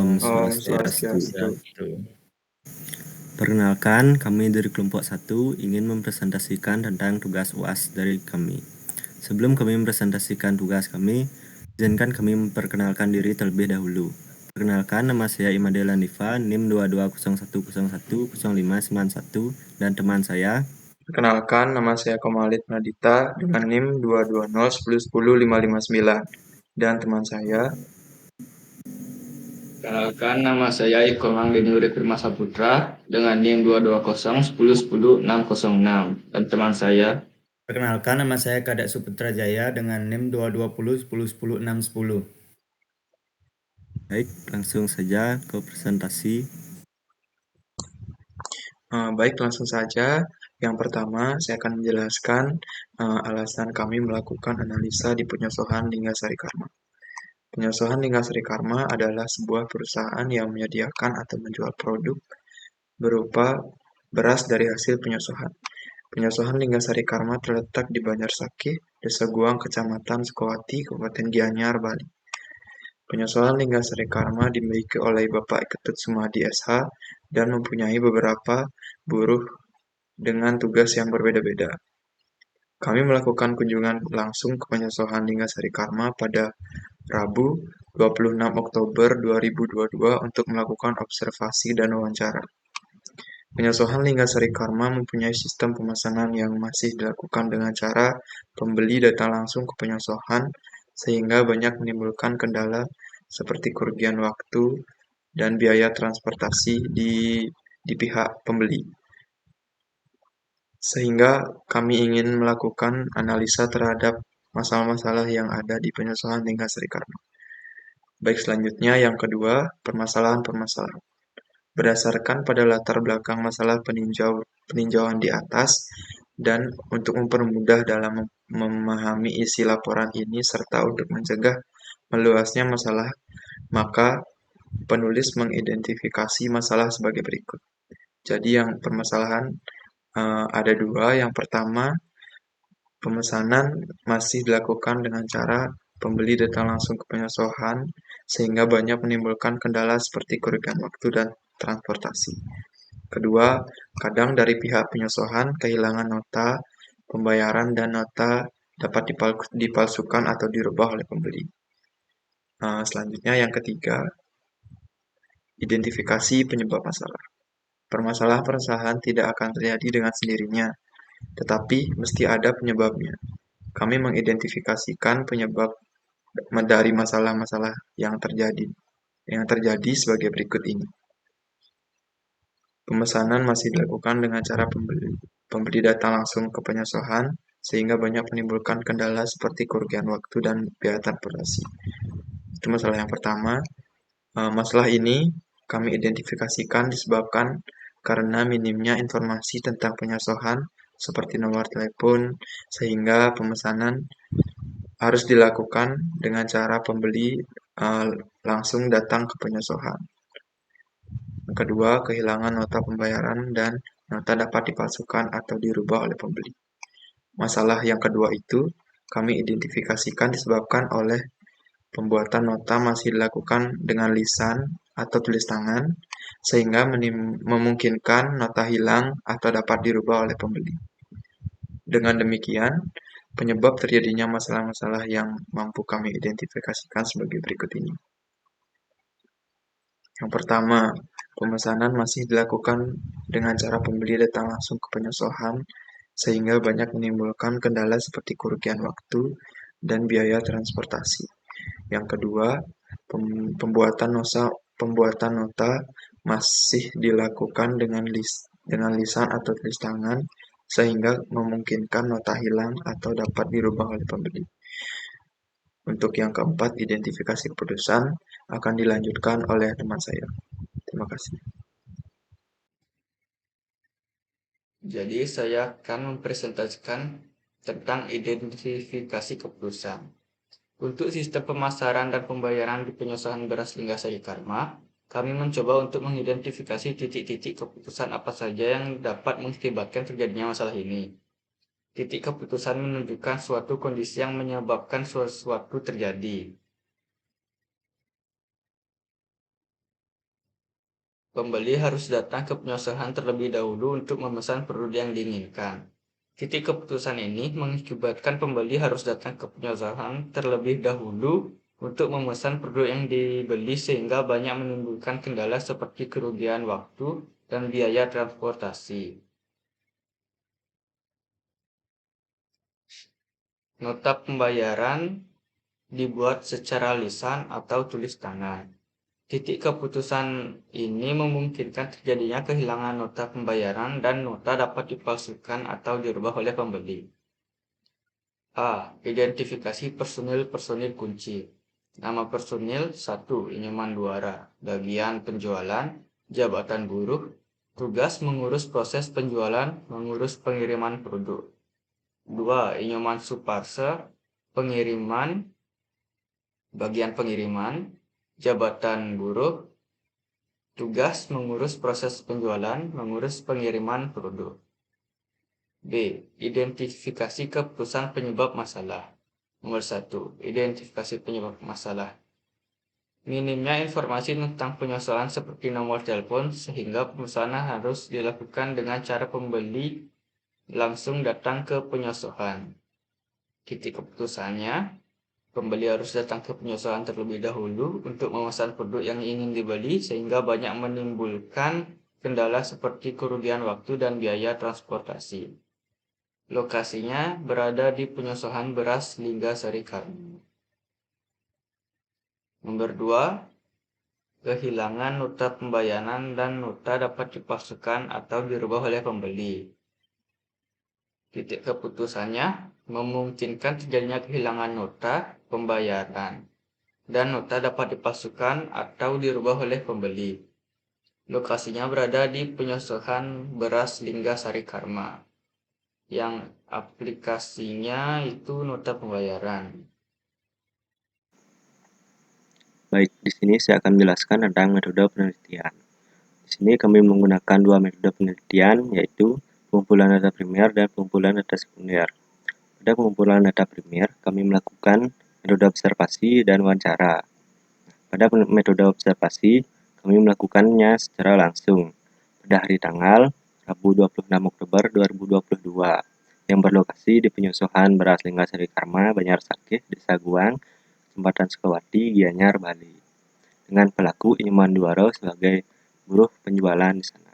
Om Om Swastiastu. Swastiastu. Perkenalkan, kami dari kelompok 1 ingin mempresentasikan tentang tugas UAS dari kami. Sebelum kami mempresentasikan tugas kami, izinkan kami memperkenalkan diri terlebih dahulu. Perkenalkan, nama saya Imadela Nifa, NIM 2201010591, dan teman saya. Perkenalkan, nama saya Komalit Nadita dengan NIM 220101059 dan teman saya. Perkenalkan, nama saya Iko Mangdeni Urip Firma Saputra dengan NIM 22010100606 dan teman saya. Perkenalkan, nama saya Kadek Suputra Jaya dengan NIM 2220101010. Baik, langsung saja ke presentasi. Baik, langsung saja. Yang pertama, saya akan menjelaskan alasan kami melakukan analisa di Penyosohan Lingga Sari Karma. Penyosohan Lingga Sari Karma adalah sebuah perusahaan yang menyediakan atau menjual produk berupa beras dari hasil penyosohan. Penyosohan Lingga Sari Karma terletak di Banjarsakeh, Desa Guang, Kecamatan Sukawati, Kabupaten Gianyar, Bali. Penyosohan Lingga Sari Karma dimiliki oleh Bapak Ketut Sumadi SH dan mempunyai beberapa buruh dengan tugas yang berbeda-beda. Kami melakukan kunjungan langsung ke Penyosohan Lingga Sari Karma pada Rabu 26 Oktober 2022 untuk melakukan observasi dan wawancara. Penyosohan Lingga Sari Karma mempunyai sistem pemesanan yang masih dilakukan dengan cara pembeli datang langsung ke penyosohan sehingga banyak menimbulkan kendala seperti kerugian waktu dan biaya transportasi di pihak pembeli. Sehingga kami ingin melakukan analisa terhadap masalah-masalah yang ada di Penyosohan Lingga Sari Karma. Baik, selanjutnya yang kedua, permasalahan-permasalahan. Berdasarkan pada latar belakang masalah peninjauan di atas dan untuk mempermudah dalam memahami isi laporan ini serta untuk mencegah meluasnya masalah, maka penulis mengidentifikasi masalah sebagai berikut. Jadi yang permasalahan ada dua. Yang pertama, pemesanan masih dilakukan dengan cara pembeli datang langsung ke penyosohan sehingga banyak menimbulkan kendala seperti kerugian waktu dan transportasi. Kedua, kadang dari pihak penyosohan kehilangan nota pembayaran dan nota dapat dipalsukan atau dirubah oleh pembeli. Selanjutnya yang ketiga, identifikasi penyebab masalah. Permasalahan-permasalahan tidak akan terjadi dengan sendirinya, tetapi mesti ada penyebabnya. Kami mengidentifikasikan penyebab dari masalah-masalah yang terjadi sebagai berikut ini. Pemesanan masih dilakukan dengan cara pembeli datang langsung ke penyosohan sehingga banyak menimbulkan kendala seperti kerugian waktu dan biaya transportasi. Itu masalah yang pertama. Masalah ini kami identifikasikan disebabkan karena minimnya informasi tentang penyosohan seperti nomor telepon, sehingga pemesanan harus dilakukan dengan cara pembeli langsung datang ke penyosohan. Yang kedua, kehilangan nota pembayaran dan nota dapat dipalsukan atau dirubah oleh pembeli. Masalah yang kedua itu kami identifikasikan disebabkan oleh pembuatan nota masih dilakukan dengan lisan atau tulis tangan, sehingga memungkinkan nota hilang atau dapat dirubah oleh pembeli. Dengan demikian, penyebab terjadinya masalah-masalah yang mampu kami identifikasikan sebagai berikut ini. Yang pertama, pemesanan masih dilakukan dengan cara pembeli datang langsung ke penyosohan, sehingga banyak menimbulkan kendala seperti kerugian waktu dan biaya transportasi. Yang kedua, pembuatan nota masih dilakukan dengan lisan atau tulis tangan sehingga memungkinkan nota hilang atau dapat dirubah oleh pembeli. Untuk yang keempat, identifikasi keputusan akan dilanjutkan oleh teman saya. Terima kasih. Jadi saya akan mempresentasikan tentang identifikasi keputusan. Untuk sistem pemasaran dan pembayaran di penyosohan beras Lingga Sari Karma, kami mencoba untuk mengidentifikasi titik-titik keputusan apa saja yang dapat mengakibatkan terjadinya masalah ini. Titik keputusan menunjukkan suatu kondisi yang menyebabkan sesuatu terjadi. Pembeli harus datang ke penyosohan terlebih dahulu untuk memesan produk yang diinginkan. Titik keputusan ini mengakibatkan pembeli harus datang ke penyosohan terlebih dahulu untuk memesan produk yang dibeli sehingga banyak menimbulkan kendala seperti kerugian waktu dan biaya transportasi. Nota pembayaran dibuat secara lisan atau tulis tangan. Titik keputusan ini memungkinkan terjadinya kehilangan nota pembayaran dan nota dapat dipalsukan atau dirubah oleh pembeli. A. Identifikasi personil kunci. Nama personil 1. Inyoman Duara. Bagian penjualan, jabatan buruh, tugas mengurus proses penjualan, mengurus pengiriman produk. 2. Inyoman Suparse, pengiriman, bagian pengiriman, jabatan buruh, tugas mengurus proses penjualan, mengurus pengiriman produk. B. Identifikasi keputusan penyebab masalah. Nomor 1. Identifikasi penyebab masalah. Minimnya informasi tentang penyosohan seperti nomor telepon sehingga pemesanan harus dilakukan dengan cara pembeli langsung datang ke penyosohan. Titik keputusannya, pembeli harus datang ke penyosohan terlebih dahulu untuk memesan produk yang ingin dibeli sehingga banyak menimbulkan kendala seperti kerugian waktu dan biaya transportasi. Lokasinya berada di penyosohan beras Lingga Sari Karma. Nomor 2, kehilangan nota pembayaran dan nota dapat dipalsukan atau dirubah oleh pembeli. Titik keputusannya memungkinkan terjadinya kehilangan nota pembayaran dan nota dapat dipalsukan atau dirubah oleh pembeli. Lokasinya berada di penyosohan beras Lingga Sari Karma, yang aplikasinya itu nota pembayaran. Baik, di sini saya akan menjelaskan tentang metode penelitian. Di sini kami menggunakan dua metode penelitian, yaitu pengumpulan data primer dan pengumpulan data sekunder. Pada pengumpulan data primer, kami melakukan metode observasi dan wawancara. Pada metode observasi, kami melakukannya secara langsung pada hari tanggal Rabu 26 Oktober 2022 yang berlokasi di penyosohan beras Lingga Sari Karma, Banyarsakeh, Desa Guang, Kecamatan Sukawati, Gianyar, Bali, dengan pelaku Inyoman Duara sebagai buruh penjualan di sana.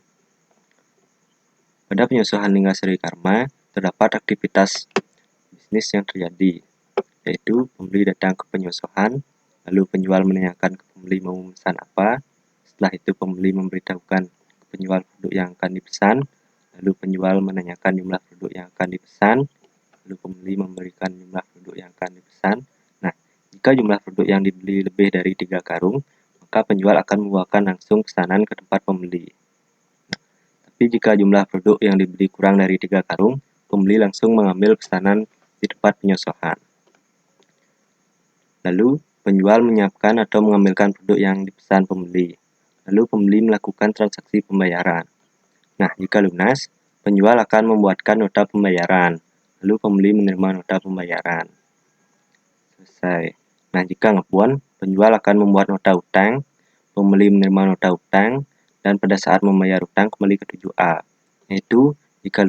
Pada penyosohan Lingga Sari Karma, terdapat aktivitas bisnis yang terjadi, yaitu pembeli datang ke penyosohan, lalu penjual menanyakan ke pembeli mau memesan apa, setelah itu pembeli memberitahukan ke penjual produk yang akan dipesan, lalu penjual menanyakan jumlah produk yang akan dipesan, lalu pembeli memberikan jumlah produk yang akan dipesan. Nah, jika jumlah produk yang dibeli lebih dari 3 karung, maka penjual akan membawakan langsung pesanan ke tempat pembeli. Tapi jika jumlah produk yang dibeli kurang dari 3 karung, pembeli langsung mengambil pesanan di tempat penyosohan. Lalu, penjual menyiapkan atau mengambilkan produk yang dipesan pembeli. Lalu pembeli melakukan transaksi pembayaran. Nah, jika lunas, penjual akan membuatkan nota pembayaran. Lalu pembeli menerima nota pembayaran. Selesai. Nah, jika ngepuan, penjual akan membuat nota utang, pembeli menerima nota utang, dan pada saat membayar utang kembali ke 7A, yaitu jika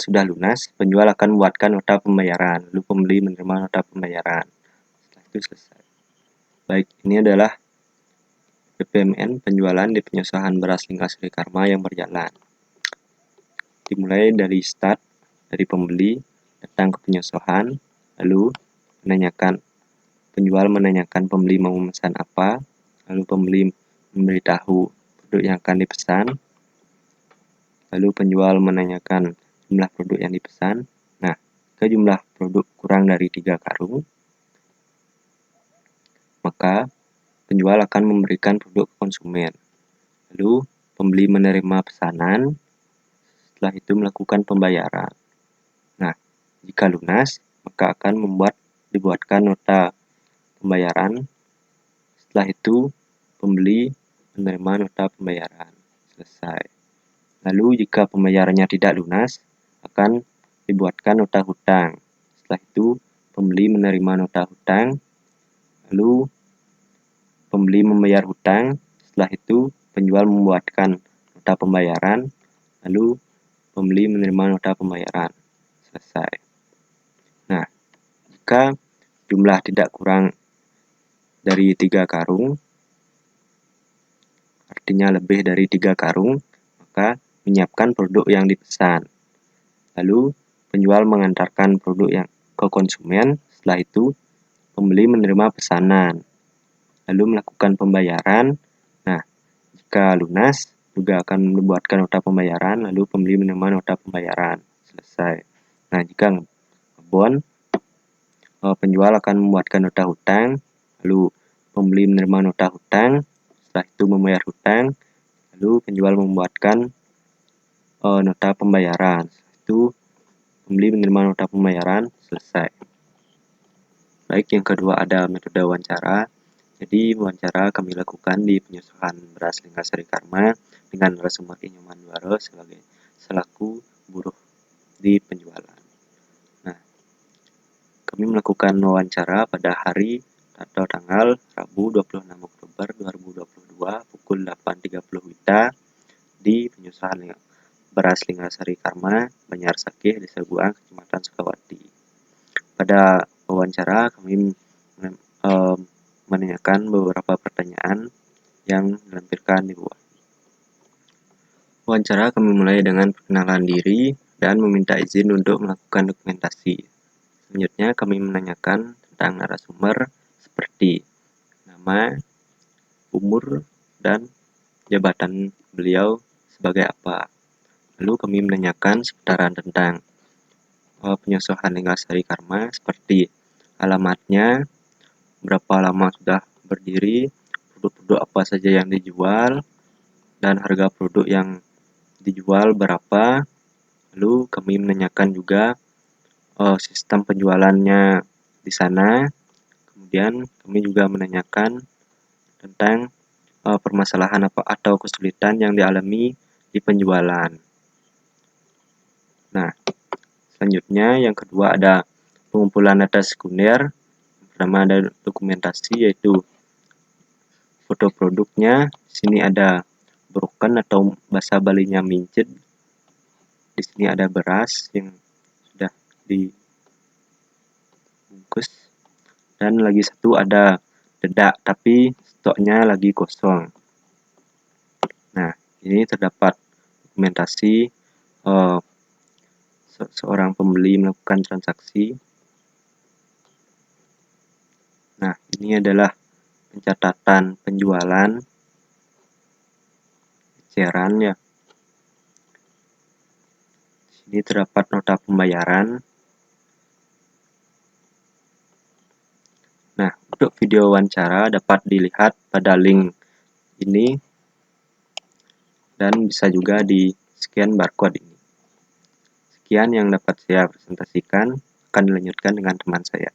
sudah lunas, penjual akan membuatkan nota pembayaran, lalu pembeli menerima nota pembayaran. Setelah itu selesai. Baik, ini adalah PPMN penjualan di penyosohan beras Lingga Sari Karma yang berjalan. Dimulai dari start, dari pembeli datang ke penyosohan, lalu penjual menanyakan pembeli mau memesan apa, lalu pembeli memberitahu produk yang akan dipesan, lalu penjual menanyakan jumlah produk yang dipesan. Nah, jika jumlah produk kurang dari 3 karung, maka penjual akan memberikan produk ke konsumen. Lalu pembeli menerima pesanan, setelah itu melakukan pembayaran. Nah, jika lunas, maka akan dibuatkan nota pembayaran. Setelah itu, pembeli menerima nota pembayaran. Selesai. Lalu jika pembayarannya tidak lunas, akan dibuatkan nota hutang. Setelah itu, pembeli menerima nota hutang. Lalu pembeli membayar hutang. Setelah itu, penjual membuatkan nota pembayaran, lalu pembeli menerima nota pembayaran. Selesai. Nah, jika jumlah tidak kurang dari 3 karung, artinya lebih dari 3 karung, maka menyiapkan produk yang dipesan. Lalu penjual mengantarkan produk yang ke konsumen, setelah itu pembeli menerima pesanan, lalu melakukan pembayaran. Nah, jika lunas, juga akan membuatkan nota pembayaran, lalu pembeli menerima nota pembayaran. Selesai. Nah, jika ngebon, penjual akan membuatkan nota hutang, lalu pembeli menerima nota hutang, setelah itu membayar hutang, lalu penjual membuatkan nota pembayaran. Setelah itu pembeli menerima nota pembayaran. Selesai. Baik, yang kedua ada metode wawancara. Jadi wawancara kami lakukan di penyusuhan beras Lingga Sari Karma dengan narasumber Inyoman Dwaro selaku buruh di penjualan. Nah, kami melakukan wawancara pada hari atau tanggal Rabu 26 Oktober 2022 pukul 8.30 WITA di penyusuhan beras Lingga Sari Karma, Banyarsakeh, Desa Guang, Kecamatan Sukawati. Pada wawancara kami menanyakan beberapa pertanyaan yang dilampirkan di bawah. Wawancara kami mulai dengan perkenalan diri dan meminta izin untuk melakukan dokumentasi. Selanjutnya kami menanyakan tentang narasumber seperti nama, umur, dan jabatan beliau sebagai apa. Lalu kami menanyakan seputaran tentang penyusuhan Lingga Sari Karma seperti alamatnya, berapa lama sudah berdiri, produk-produk apa saja yang dijual, dan harga produk yang dijual berapa. Lalu kami menanyakan juga sistem penjualannya di sana. Kemudian kami juga menanyakan tentang permasalahan apa atau kesulitan yang dialami di penjualan. Nah, selanjutnya yang kedua ada pengumpulan data sekunder. Pertama ada dokumentasi, yaitu foto produknya. Di sini ada broken atau bahasa Balinya mincit. Di sini ada beras yang sudah dibungkus. Dan lagi satu ada dedak tapi stoknya lagi kosong. Nah, ini terdapat dokumentasi seorang pembeli melakukan transaksi. Nah, ini adalah pencatatan penjualan eceran ya. Di sini terdapat nota pembayaran. Nah, untuk video wawancara dapat dilihat pada link ini dan bisa juga di scan barcode ini. Sekian yang dapat saya presentasikan, akan dilanjutkan dengan teman saya.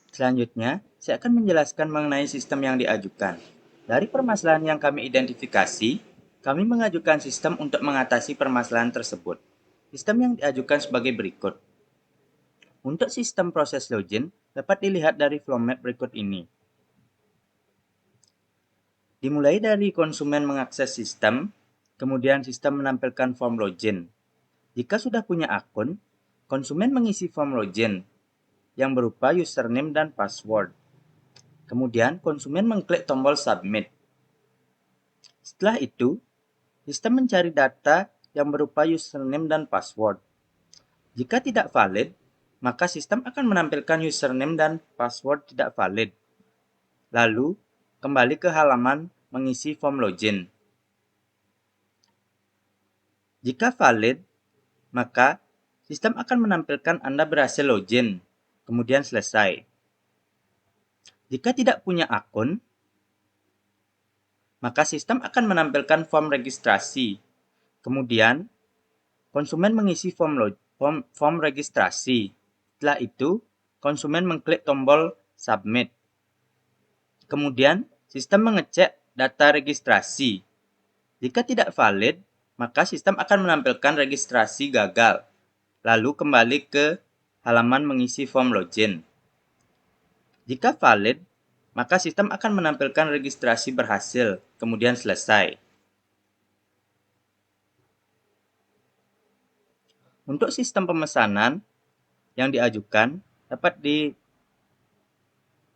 Selanjutnya, saya akan menjelaskan mengenai sistem yang diajukan. Dari permasalahan yang kami identifikasi, kami mengajukan sistem untuk mengatasi permasalahan tersebut. Sistem yang diajukan sebagai berikut. Untuk sistem proses login, dapat dilihat dari flow map berikut ini. Dimulai dari konsumen mengakses sistem, kemudian sistem menampilkan form login. Jika sudah punya akun, konsumen mengisi form login yang berupa username dan password. Kemudian, konsumen mengklik tombol submit. Setelah itu, sistem mencari data yang berupa username dan password. Jika tidak valid, maka sistem akan menampilkan username dan password tidak valid. Lalu, kembali ke halaman mengisi form login. Jika valid, maka sistem akan menampilkan Anda berhasil login, kemudian selesai. Jika tidak punya akun, maka sistem akan menampilkan form registrasi. Kemudian, konsumen mengisi form registrasi. Setelah itu, konsumen mengklik tombol submit. Kemudian, sistem mengecek data registrasi. Jika tidak valid, maka sistem akan menampilkan registrasi gagal. Lalu kembali ke halaman mengisi form login. Jika valid, maka sistem akan menampilkan registrasi berhasil, kemudian selesai. Untuk sistem pemesanan yang diajukan dapat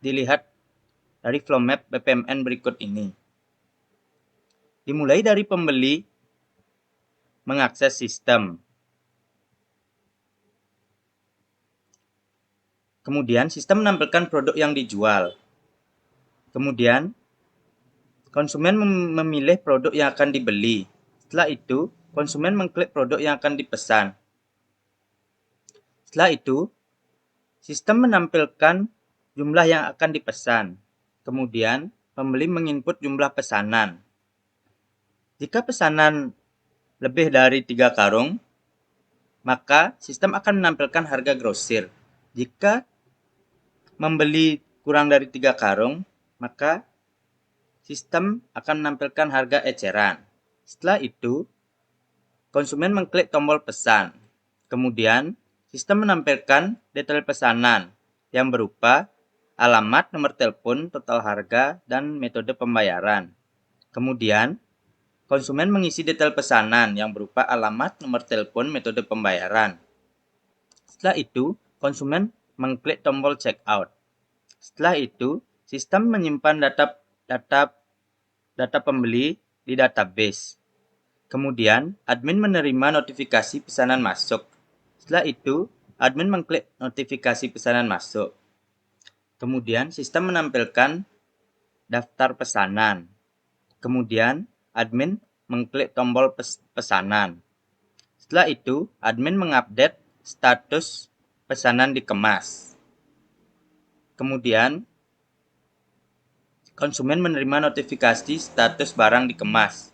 dilihat dari flow map BPMN berikut ini. Dimulai dari pembeli mengakses sistem. Kemudian sistem menampilkan produk yang dijual. Kemudian konsumen memilih produk yang akan dibeli. Setelah itu, konsumen mengklik produk yang akan dipesan. Setelah itu, sistem menampilkan jumlah yang akan dipesan. Kemudian, pembeli menginput jumlah pesanan. Jika pesanan lebih dari 3 karung, maka sistem akan menampilkan harga grosir. Jika membeli kurang dari 3 karung, maka sistem akan menampilkan harga eceran. Setelah itu, konsumen mengklik tombol pesan. Kemudian, sistem menampilkan detail pesanan yang berupa alamat, nomor telepon, total harga, dan metode pembayaran. Kemudian, konsumen mengisi detail pesanan yang berupa alamat, nomor telepon, metode pembayaran. Setelah itu, konsumen mengklik tombol checkout. Setelah itu, sistem menyimpan data pembeli di database. Kemudian, admin menerima notifikasi pesanan masuk. Setelah itu, admin mengklik notifikasi pesanan masuk. Kemudian, sistem menampilkan daftar pesanan. Kemudian, admin mengklik tombol pesanan. Setelah itu, admin mengupdate status pesanan dikemas. Kemudian, konsumen menerima notifikasi status barang dikemas.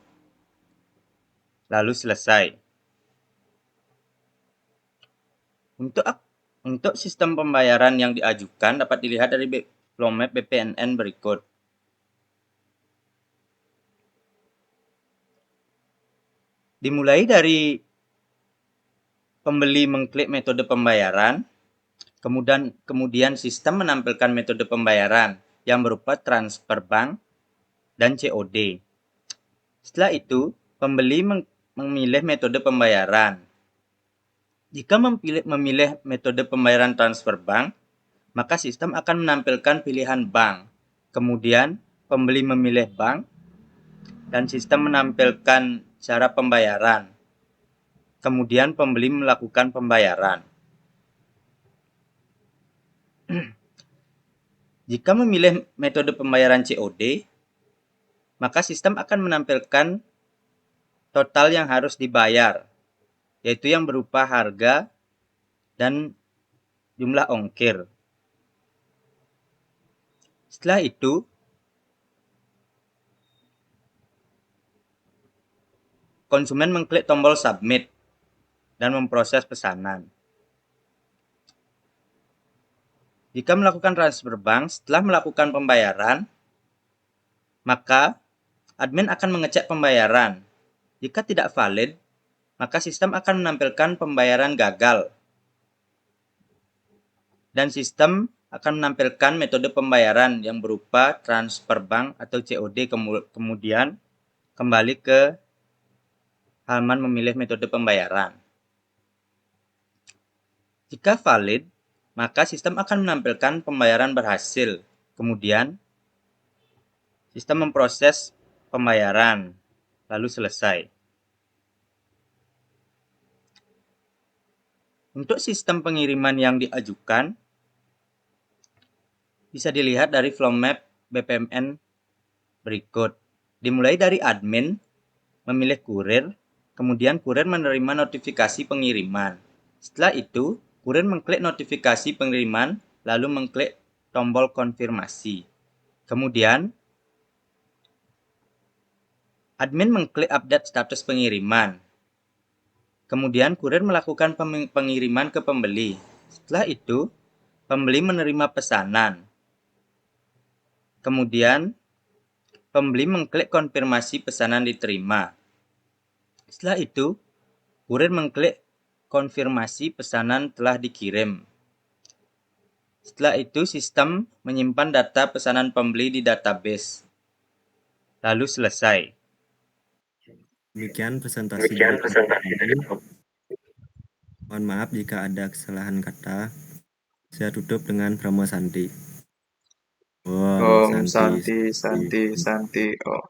Lalu selesai. Untuk sistem pembayaran yang diajukan dapat dilihat dari flow map BPMN berikut. Dimulai dari pembeli mengklik metode pembayaran, kemudian sistem menampilkan metode pembayaran yang berupa transfer bank dan COD. Setelah itu, pembeli memilih metode pembayaran. Jika memilih metode pembayaran transfer bank, maka sistem akan menampilkan pilihan bank. Kemudian, pembeli memilih bank, dan sistem menampilkan cara pembayaran. Kemudian, pembeli melakukan pembayaran. Jika memilih metode pembayaran COD, maka sistem akan menampilkan total yang harus dibayar, yaitu yang berupa harga dan jumlah ongkir. Setelah itu, konsumen mengklik tombol submit dan memproses pesanan. Jika melakukan transfer bank setelah melakukan pembayaran, maka admin akan mengecek pembayaran. Jika tidak valid, maka sistem akan menampilkan pembayaran gagal. Dan sistem akan menampilkan metode pembayaran yang berupa transfer bank atau COD, kemudian kembali ke halaman memilih metode pembayaran. Jika valid, maka sistem akan menampilkan pembayaran berhasil. Kemudian, sistem memproses pembayaran, lalu selesai. Untuk sistem pengiriman yang diajukan, bisa dilihat dari flow map BPMN berikut. Dimulai dari admin, memilih kurir, kemudian kurir menerima notifikasi pengiriman. Setelah itu, kurir mengklik notifikasi pengiriman, lalu mengklik tombol konfirmasi. Kemudian, admin mengklik update status pengiriman. Kemudian, kurir melakukan pengiriman ke pembeli. Setelah itu, pembeli menerima pesanan. Kemudian, pembeli mengklik konfirmasi pesanan diterima. Setelah itu, kurir mengklik konfirmasi pesanan telah dikirim. Setelah itu sistem menyimpan data pesanan pembeli di database. Lalu selesai. Demikian presentasi dari kami. Mohon maaf jika ada kesalahan kata. Saya tutup dengan Pramosanti. Om Santi, Santi, Santi. Oh.